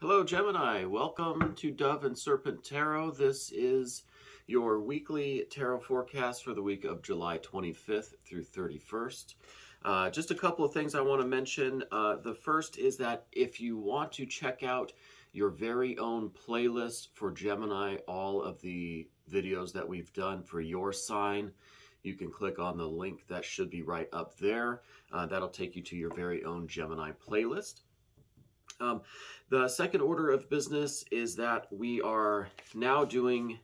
Hello, Gemini. Welcome to Dove and Serpent Tarot. This is your weekly tarot forecast for the week of July 25th through 31st. Just a couple of things I want to mention. The first is that if you want to check out your very own playlist for Gemini, all of the videos that we've done for your sign, you can click on the link that should be right up there. That'll take you to your very own Gemini playlist. The second order of business is that we are now doing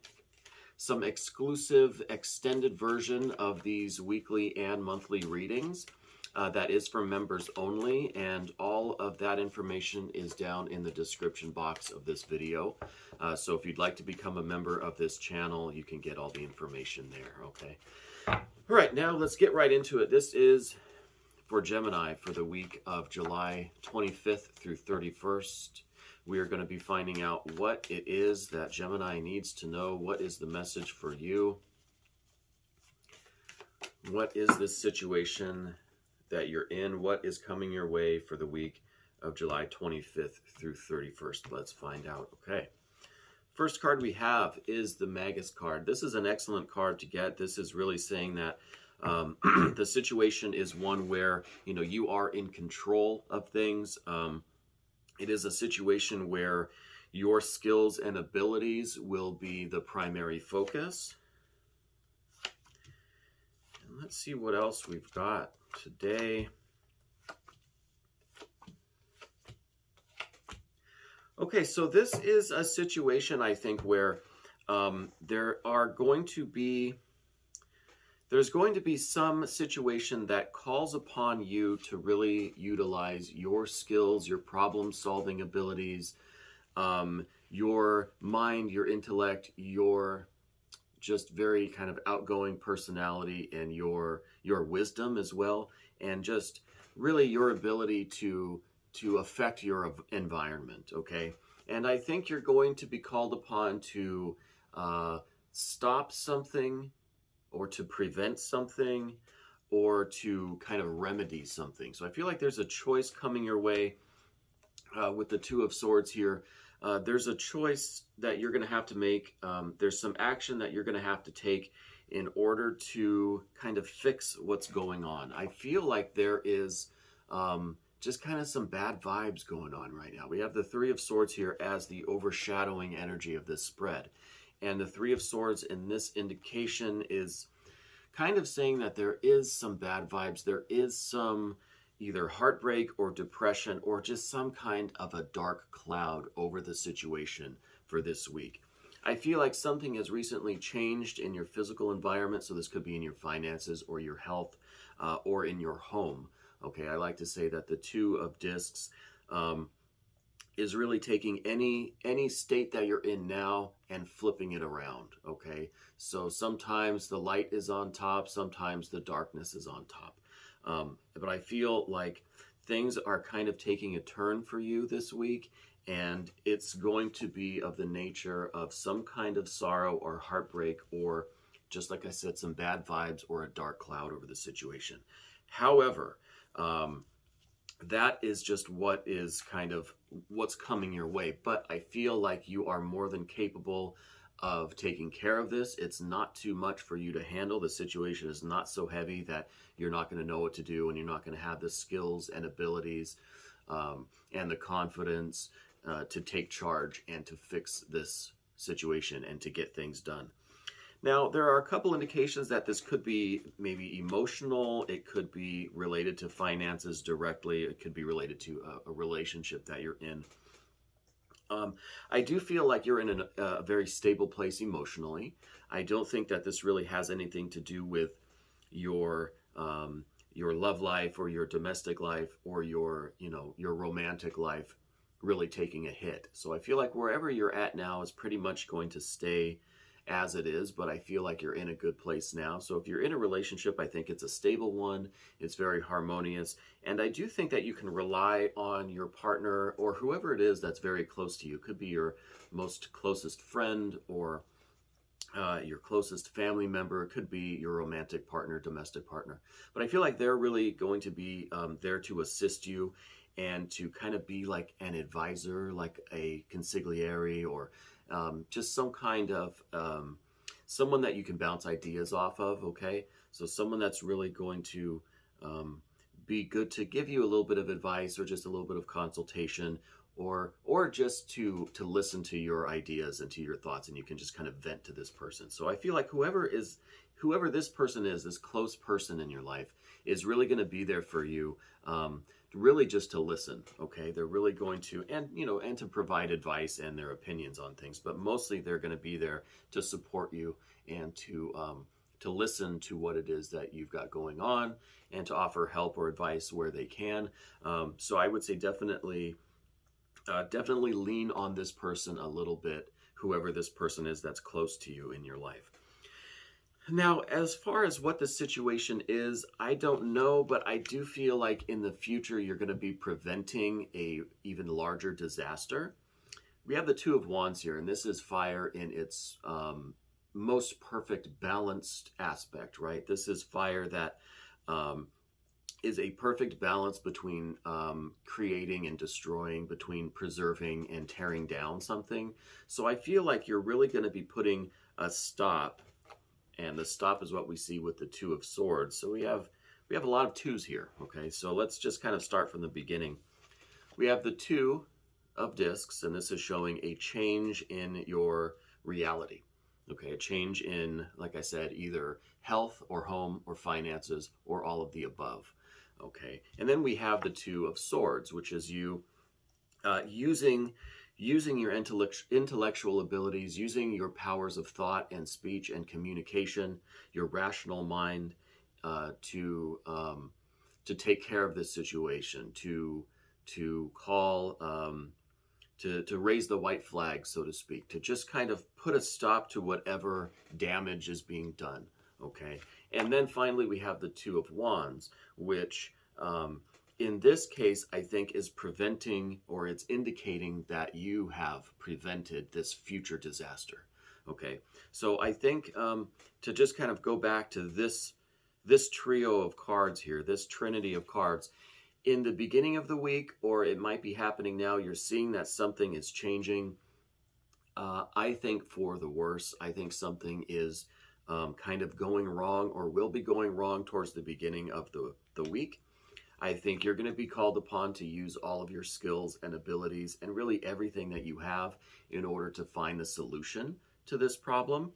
some exclusive extended version of these weekly and monthly readings. That is for members only, and all of that information is down in the description box of this video. So if you'd like to become a member of this channel, you can get all the information there, okay? All right, now let's get right into it. This is for Gemini for the week of July 25th through 31st. We are going to be finding out what it is that Gemini needs to know. What is the message for you? What is this situation that you're in? What is coming your way for the week of July 25th through 31st? Let's find out. Okay. First card we have is the Magus card. This is an excellent card to get. This is really saying that the situation is one where, you are in control of things. It is a situation where your skills and abilities will be the primary focus. And let's see what else we've got today. Okay, so this is a situation, I think, where there's going to be some situation that calls upon you to really utilize your skills, your problem-solving abilities, your mind, your intellect, your just very kind of outgoing personality, and your wisdom as well, and just really your ability to affect your environment, okay? And I think you're going to be called upon to stop something, or to prevent something, or to kind of remedy something. So I feel like there's a choice coming your way with the Two of Swords here. There's a choice that you're going to have to make. There's some action that you're going to have to take in order to kind of fix what's going on. I feel like there is just kind of some bad vibes going on right now. We have the Three of Swords here as the overshadowing energy of this spread. And the Three of Swords in this indication is kind of saying that there is some bad vibes. There is some either heartbreak or depression or just some kind of a dark cloud over the situation for this week. I feel like something has recently changed in your physical environment. So this could be in your finances or your health or in your home. Okay, I like to say that the Two of Discs is really taking any state that you're in now and flipping it around, okay? So sometimes the light is on top, sometimes the darkness is on top. But I feel like things are kind of taking a turn for you this week, and it's going to be of the nature of some kind of sorrow or heartbreak, or just like I said, some bad vibes or a dark cloud over the situation. However, that is just what is kind of what's coming your way. But I feel like you are more than capable of taking care of this. It's not too much for you to handle. The situation is not so heavy that you're not going to know what to do, and you're not going to have the skills and abilities and the confidence to take charge and to fix this situation and to get things done. Now, there are a couple indications that this could be maybe emotional. It could be related to finances directly. It could be related to a relationship that you're in. I do feel like you're in a very stable place emotionally. I don't think that this really has anything to do with your love life or your domestic life or your romantic life really taking a hit. So I feel like wherever you're at now is pretty much going to stay as it is, but I feel like you're in a good place now. So if you're in a relationship, I think it's a stable one. It's very harmonious. And I do think that you can rely on your partner or whoever it is that's very close to you. It could be your most closest friend or your closest family member. It could be your romantic partner, domestic partner. But I feel like they're really going to be there to assist you and to kind of be like an advisor, like a consigliere, or just some kind of someone that you can bounce ideas off of, okay? So someone that's really going to be good to give you a little bit of advice or just a little bit of consultation, or just to listen to your ideas and to your thoughts, and you can just kind of vent to this person. So I feel like whoever this person is, this close person in your life, is really going to be there for you, really just to listen, okay? They're really going to, and to provide advice and their opinions on things, but mostly they're going to be there to support you and to listen to what it is that you've got going on and to offer help or advice where they can. So I would say definitely lean on this person a little bit, whoever this person is that's close to you in your life. Now, as far as what the situation is, I don't know, but I do feel like in the future you're going to be preventing a even larger disaster. We have the Two of Wands here, and this is fire in its most perfect balanced aspect, right? This is fire that is a perfect balance between creating and destroying, between preserving and tearing down something. So I feel like you're really going to be putting a stop, and the stop is what we see with the Two of Swords. So we have a lot of twos here, okay? So let's just kind of start from the beginning. We have the Two of Discs, and this is showing a change in your reality. Okay, a change in, like I said, either health or home or finances or all of the above. Okay, and then we have the Two of Swords, which is you using your intellectual abilities, using your powers of thought and speech and communication, your rational mind to take care of this situation, to call. To raise the white flag, so to speak, to just kind of put a stop to whatever damage is being done, okay? And then finally, we have the Two of Wands, which in this case, I think is preventing, or it's indicating that you have prevented this future disaster, okay? So I think to just kind of go back to this trio of cards here, this trinity of cards, in the beginning of the week, or it might be happening now, you're seeing that something is changing. I think for the worse. I think something is kind of going wrong, or will be going wrong towards the beginning of the week. I think you're going to be called upon to use all of your skills and abilities and really everything that you have in order to find the solution to this problem.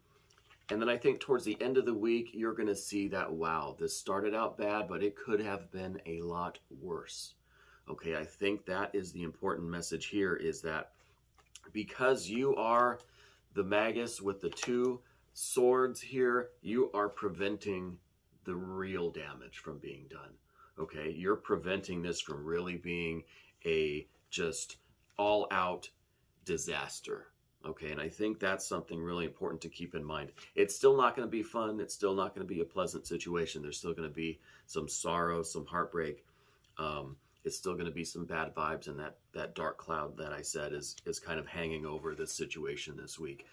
And then I think towards the end of the week, you're going to see that, wow, this started out bad, but it could have been a lot worse. Okay, I think that is the important message here, is that because you are the Magus with the Two Swords here, you are preventing the real damage from being done. Okay, you're preventing this from really being a just all-out disaster. Okay, and I think that's something really important to keep in mind. It's still not going to be fun. It's still not going to be a pleasant situation. There's still going to be some sorrow, some heartbreak. It's still going to be some bad vibes, and that dark cloud that I said is kind of hanging over this situation this week.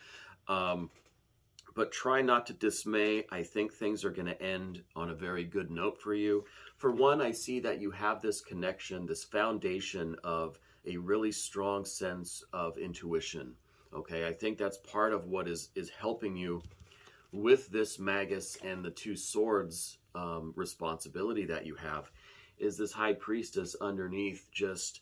But try not to dismay. I think things are going to end on a very good note for you. For one, I see that you have this connection, this foundation of a really strong sense of intuition. Okay, I think that's part of what is helping you with this Magus and the Two Swords responsibility that you have, is this High Priestess underneath, just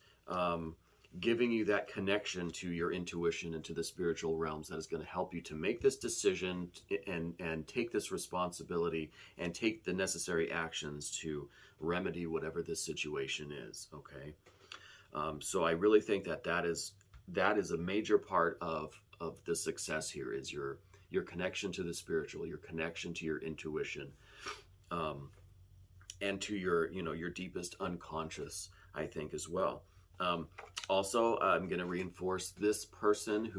giving you that connection to your intuition and to the spiritual realms that is going to help you to make this decision and take this responsibility and take the necessary actions to remedy whatever this situation is, okay? So I really think that is a major part of the success here, is your connection to the spiritual, your connection to your intuition, and to your deepest unconscious, I think, as well. Also, I'm going to reinforce this person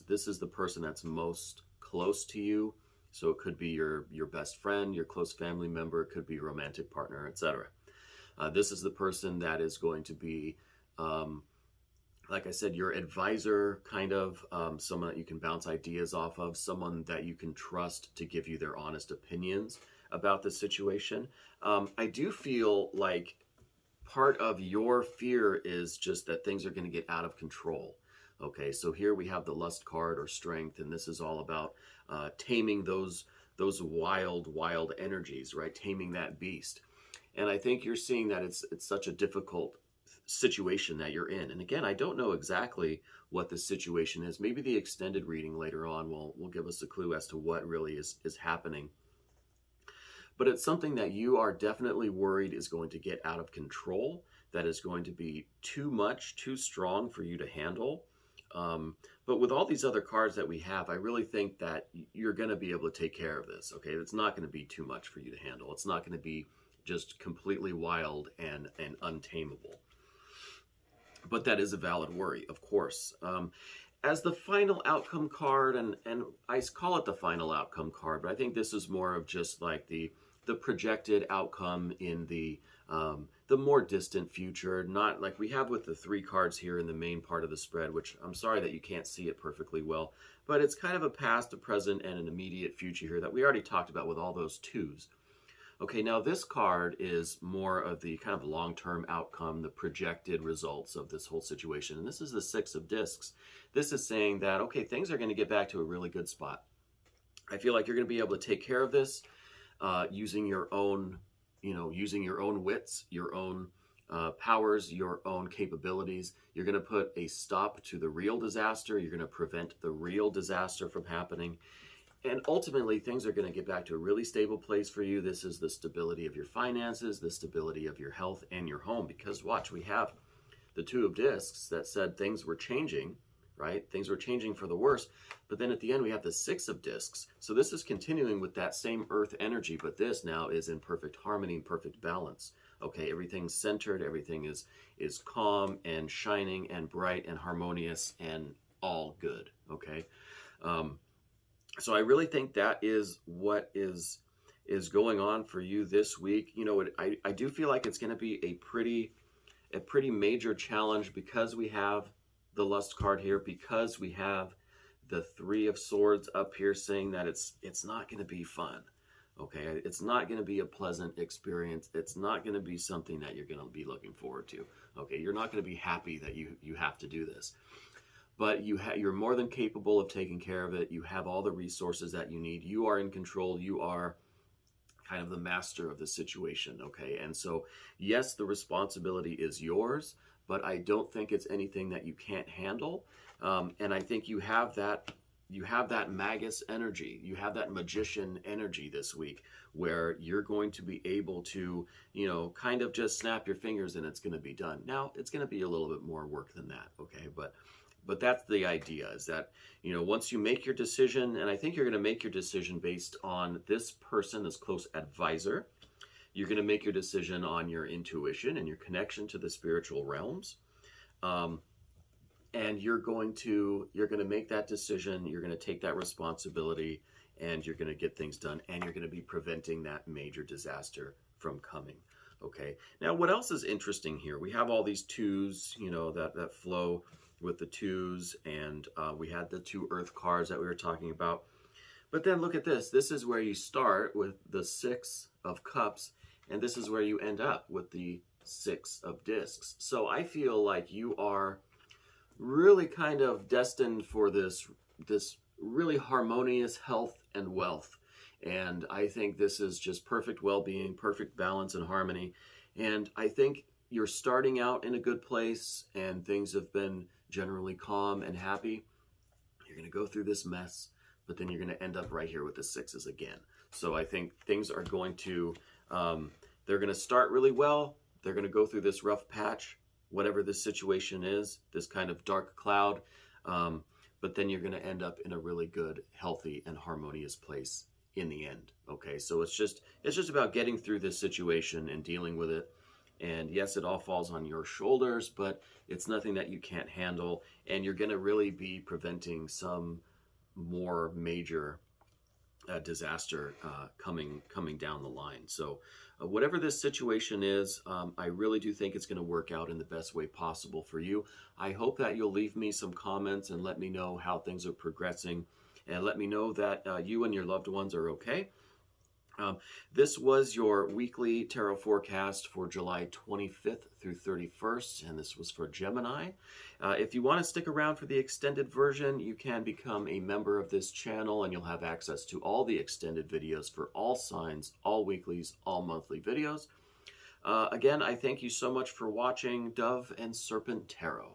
this is the person that's most close to you. So it could be your best friend, your close family member, it could be your romantic partner, etc. This is the person that is going to be like I said, your advisor, kind of someone that you can bounce ideas off of, someone that you can trust to give you their honest opinions about the situation. I do feel like part of your fear is just that things are going to get out of control. Okay, so here we have the lust card, or strength, and this is all about taming those wild energies, right? Taming that beast. And I think you're seeing that it's such a difficult situation that you're in. And again, I don't know exactly what the situation is. Maybe the extended reading later on will give us a clue as to what really is happening. But it's something that you are definitely worried is going to get out of control, that is going to be too much, too strong for you to handle. But with all these other cards that we have, I really think that you're going to be able to take care of this. Okay, it's not going to be too much for you to handle. It's not going to be just completely wild and untamable. But that is a valid worry, of course. As the final outcome card, and I call it the final outcome card, but I think this is more of just like the projected outcome in the more distant future, not like we have with the 3 cards here in the main part of the spread, which I'm sorry that you can't see it perfectly well, but it's kind of a past, a present, and an immediate future here that we already talked about with all those 2s. Okay, now this card is more of the kind of long-term outcome, the projected results of this whole situation. And this is the 6 of discs. This is saying that, okay, things are going to get back to a really good spot. I feel like you're going to be able to take care of this using your own, using your own wits, your own powers, your own capabilities. You're going to put a stop to the real disaster. You're going to prevent the real disaster from happening. And ultimately, things are going to get back to a really stable place for you. This is the stability of your finances, the stability of your health and your home. Because watch, we have the 2 of discs that said things were changing, right? Things were changing for the worse. But then at the end, we have the 6 of discs. So this is continuing with that same earth energy, but this now is in perfect harmony and perfect balance. Okay, everything's centered, everything is calm and shining and bright and harmonious and all good, okay? So I really think that is what is going on for you this week. I do feel like it's going to be a pretty major challenge, because we have the lust card here, because we have the 3 of swords up here saying that it's not going to be fun. Okay, it's not going to be a pleasant experience. It's not going to be something that you're going to be looking forward to. Okay, you're not going to be happy that you have to do this. But you're more than capable of taking care of it. You have all the resources that you need. You are in control. You are kind of the master of the situation, okay? And so, yes, the responsibility is yours, but I don't think it's anything that you can't handle. And I think you have that magus energy. You have that magician energy this week, where you're going to be able to, kind of just snap your fingers and it's going to be done. Now, it's going to be a little bit more work than that, okay? But that's the idea, is that, once you make your decision, and I think you're going to make your decision based on this person, this close advisor. You're going to make your decision on your intuition and your connection to the spiritual realms. And you're going to make that decision. You're going to take that responsibility, and you're going to get things done, and you're going to be preventing that major disaster from coming. Okay. Now, what else is interesting here? We have all these 2s, that flow with the 2s, and we had the 2 earth cards that we were talking about. But then look at this. This is where you start with the 6 of cups, and this is where you end up with the 6 of discs. So I feel like you are really kind of destined for this really harmonious health and wealth. And I think this is just perfect well-being, perfect balance and harmony. And I think you're starting out in a good place, and things have been generally calm and happy. You're going to go through this mess, but then you're going to end up right here with the 6s again. So I think things are going to, they're going to start really well. They're going to go through this rough patch, whatever this situation is, this kind of dark cloud. But then you're going to end up in a really good, healthy, and harmonious place in the end. Okay, so it's just about getting through this situation and dealing with it. And yes, it all falls on your shoulders, but it's nothing that you can't handle. And you're going to really be preventing some more major disaster coming down the line. So whatever this situation is, I really do think it's going to work out in the best way possible for you. I hope that you'll leave me some comments and let me know how things are progressing, and let me know that you and your loved ones are okay. This was your weekly tarot forecast for July 25th through 31st, and this was for Gemini. If you want to stick around for the extended version, you can become a member of this channel, and you'll have access to all the extended videos for all signs, all weeklies, all monthly videos. Again, I thank you so much for watching Dove and Serpent Tarot.